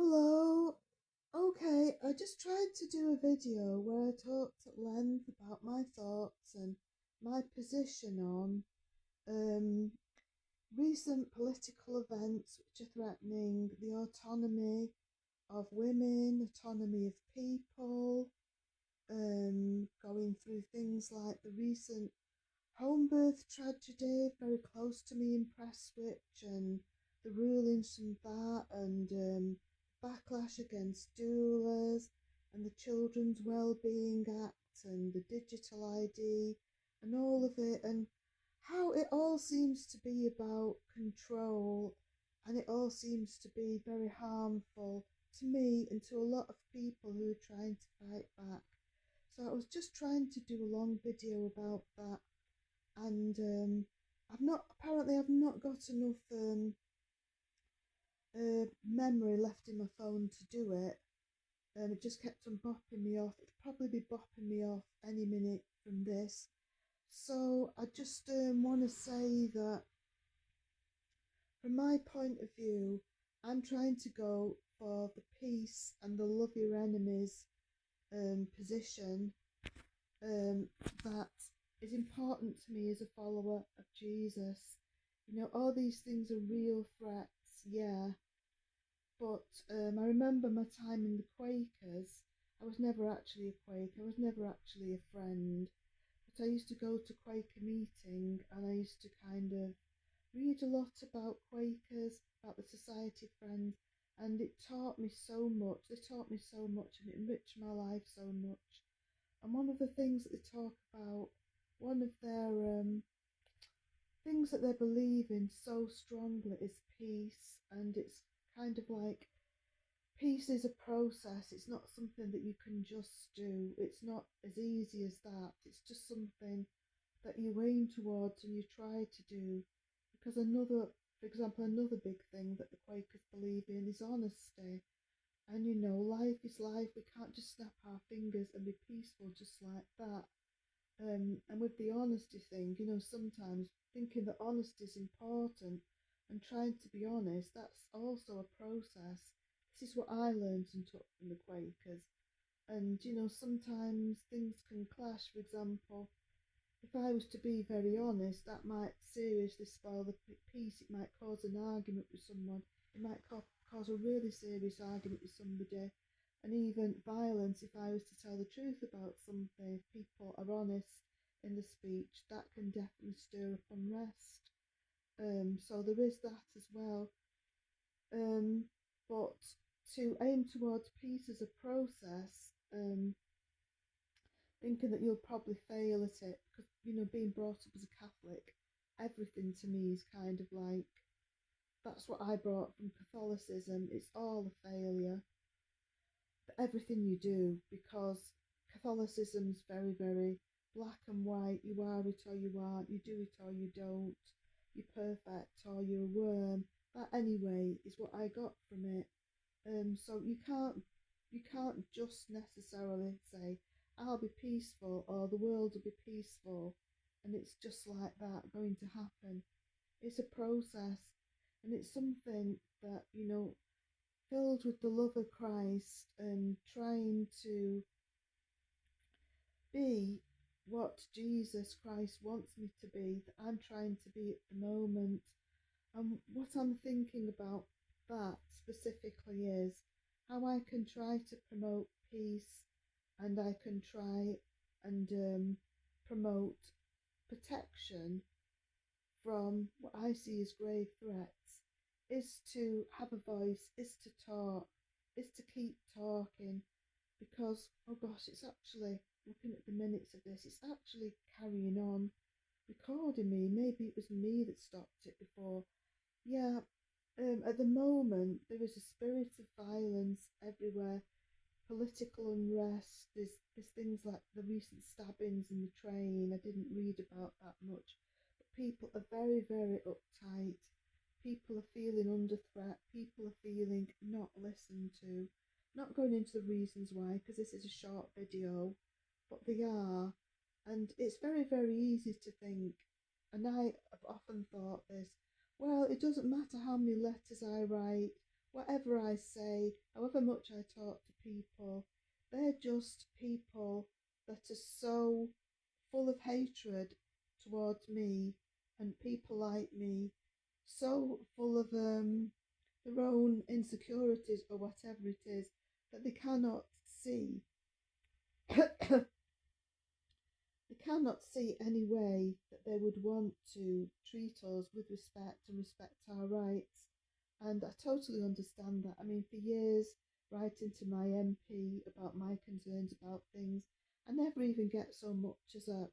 Hello. Okay, I just tried to do a video where I talked at length about my thoughts and my position on um, recent political events which are threatening the autonomy of women, autonomy of people, going through things like the recent home birth tragedy, very close to me in Prestwich, and the rulings from that, and backlash against doulas, and the Children's Wellbeing Act, and the digital ID, and all of it, and how it all seems to be about control, and it all seems to be very harmful to me and to a lot of people who are trying to fight back. So I was just trying to do a long video about that, and I've not got enough memory left in my phone to do it. It just kept on bopping me off. It'll probably be bopping me off any minute from this. So I just want to say that from my point of view, I'm trying to go for the peace and the love your enemies position, that is important to me as a follower of Jesus. You know, all these things are real threats, yeah, but I remember my time in the Quakers. I was never actually a Quaker, I was never actually a friend, but I used to go to Quaker meeting, and I used to kind of read a lot about Quakers, about the Society of Friends, and it taught me so much. They taught me so much, and it enriched my life so much. And one of the things that they talk about, one of their things that they believe in so strongly is peace. And it's kind of like peace is a process. It's not something that you can just do. It's not as easy as that. It's just something that you aim towards and you try to do. Because for example, another big thing that the Quakers believe in is honesty. And you know, life is life. We can't just snap our fingers and be peaceful just like that. And with the honesty thing, you know, sometimes thinking that honesty is important and trying to be honest, that's also a process. This is what I learned and took from the Quakers. And you know, sometimes things can clash. For example, if I was to be very honest, that might seriously spoil the peace. It might cause an argument with someone. It might cause a really serious argument with somebody, and even violence. If I was to tell the truth about something, if people are honest in the speech, that can definitely stir up unrest. So there is that as well. But to aim towards peace as a process, thinking that you'll probably fail at it, because you know, being brought up as a Catholic, everything to me is kind of like, that's what I brought from Catholicism. It's all a failure, but everything you do, because Catholicism's very, very black and white. You are it or you aren't, you do it or you don't, you're perfect or you're a worm. That anyway is what I got from it. So you can't just necessarily say I'll be peaceful or the world will be peaceful, and it's just like that going to happen. It's a process, and it's something that, you know, filled with the love of Christ and trying to be what Jesus Christ wants me to be, that I'm trying to be at the moment. And what I'm thinking about that specifically is how I can try to promote peace, and I can try and promote protection from what I see as grave threats, is to have a voice, is to talk, is to keep talking. Because, oh gosh, it's actually, looking at the minutes of this, it's actually carrying on, recording me. Maybe it was me that stopped it before. Yeah, at the moment, there is a spirit of violence everywhere, political unrest. There's things like the recent stabbings in the train. I didn't read about that much, but people are very, very uptight. People are feeling under threat. People are feeling not listened to. Not going into the reasons why, because this is a short video, but they are. And it's very, very easy to think, and I have often thought this, well, it doesn't matter how many letters I write whatever I say, however much I talk to people, they're just people that are so full of hatred towards me and people like me, so full of their own insecurities or whatever it is, that they cannot see they cannot see any way that they would want to treat us with respect and respect our rights. And I totally understand that. I mean, for years, writing to my MP about my concerns about things, I never even get so much as a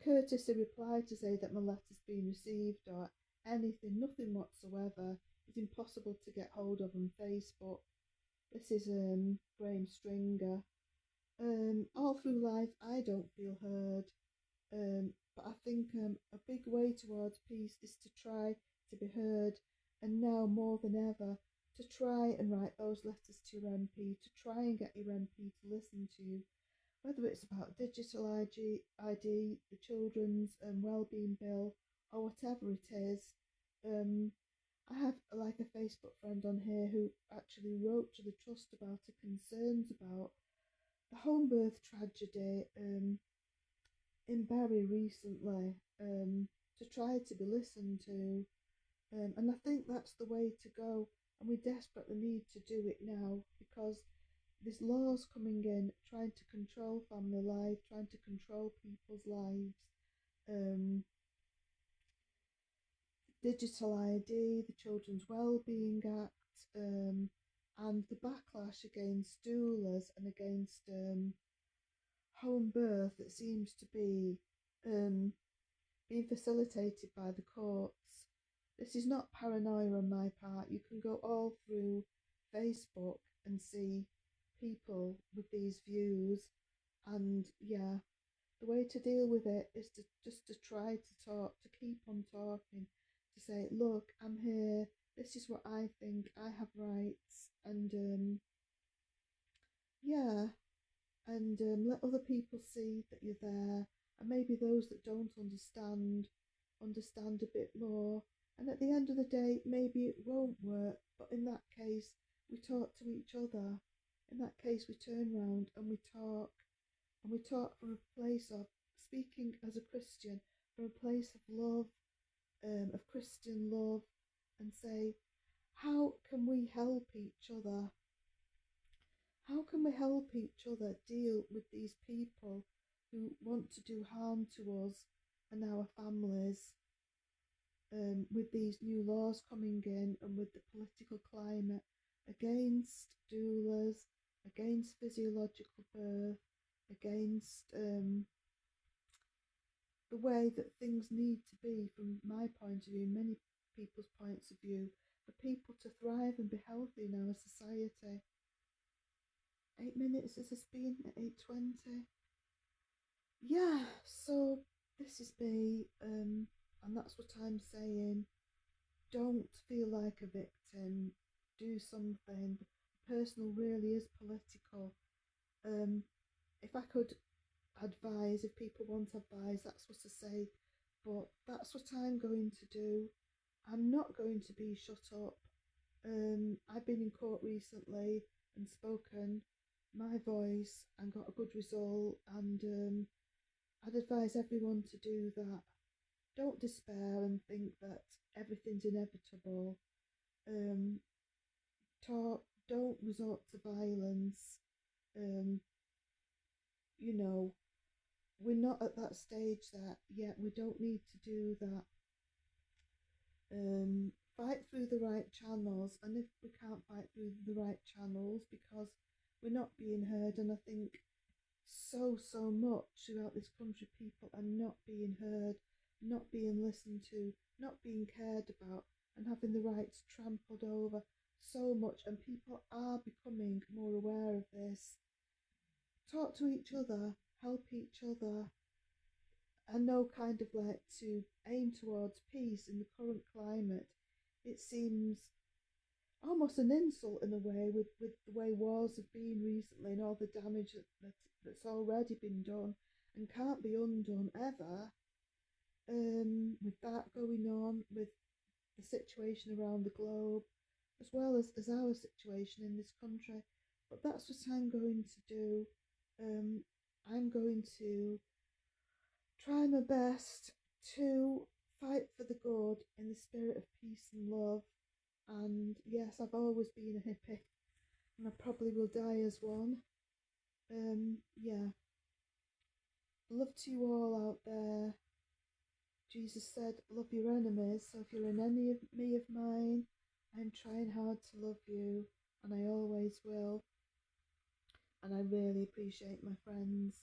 courtesy reply to say that my letter's been received or anything, nothing whatsoever. It's impossible to get hold of on Facebook. This is Graham Stringer. All through life, I don't feel heard. But I think a big way towards peace is to try to be heard, and now more than ever, to try and write those letters to your MP, to try and get your MP to listen to you, whether it's about digital ID, the children's wellbeing bill, or whatever it is. I have like a Facebook friend on here who actually wrote to the trust about her concerns about the home birth tragedy in Bury recently, to try to be listened to. And I think that's the way to go. And we desperately need to do it now because there's laws coming in trying to control family life, trying to control people's lives. Digital ID, the Children's Wellbeing Act, and the backlash against doulas and against home birth that seems to be being facilitated by the courts. This is not paranoia on my part. You can go all through Facebook and see people with these views, and yeah, the way to deal with it is to just to try to talk, to keep on talking, to say, look, I'm here, this is what I think, I have rights, and yeah, and let other people see that you're there, and maybe those that don't understand a bit more. And at the end of the day, maybe it won't work, but in that case, we talk to each other. In that case, we turn round and we talk from a place of speaking as a Christian, from a place of love, of Christian love, and say, how can we help each other? How can we help each other deal with these people who want to do harm to us and our families, with these new laws coming in and with the political climate against doulas, against physiological birth, against the way that things need to be from my point of view, many people's points of view, for people to thrive and be healthy in our society. 8 minutes has this been at 8:20. Yeah, so this is me, and that's what I'm saying. Don't feel like a victim. Do something. Personal really is political. If I could advise, if people want advice, that's what I say. But that's what I'm going to do. I'm not going to be shut up. I've been in court recently and spoken my voice and got a good result, and I'd advise everyone to do that. Don't despair and think that everything's inevitable. Um, don't resort to violence. Um, you know, we're not at that stage that yet. We don't need to do that. Fight through the right channels, and if we can't fight through the right channels because we're not being heard, and I think so much throughout this country, people are not being heard, not being listened to, not being cared about, and having the rights trampled over so much, and people are becoming more aware of this. Talk to each other, help each other, and know kind of like to aim towards peace in the current climate. It seems almost an insult in a way with the way wars have been recently and all the damage that's already been done and can't be undone ever. With that going on, with the situation around the globe, as well as our situation in this country. But that's what I'm going to do. I'm going to try my best to fight for the good in the spirit of peace and love. And yes, I've always been a hippie, and I probably will die as one. Yeah. Love to you all out there. Jesus said, love your enemies. So if you're an enemy of mine, I'm trying hard to love you, and I always will. And I really appreciate my friends.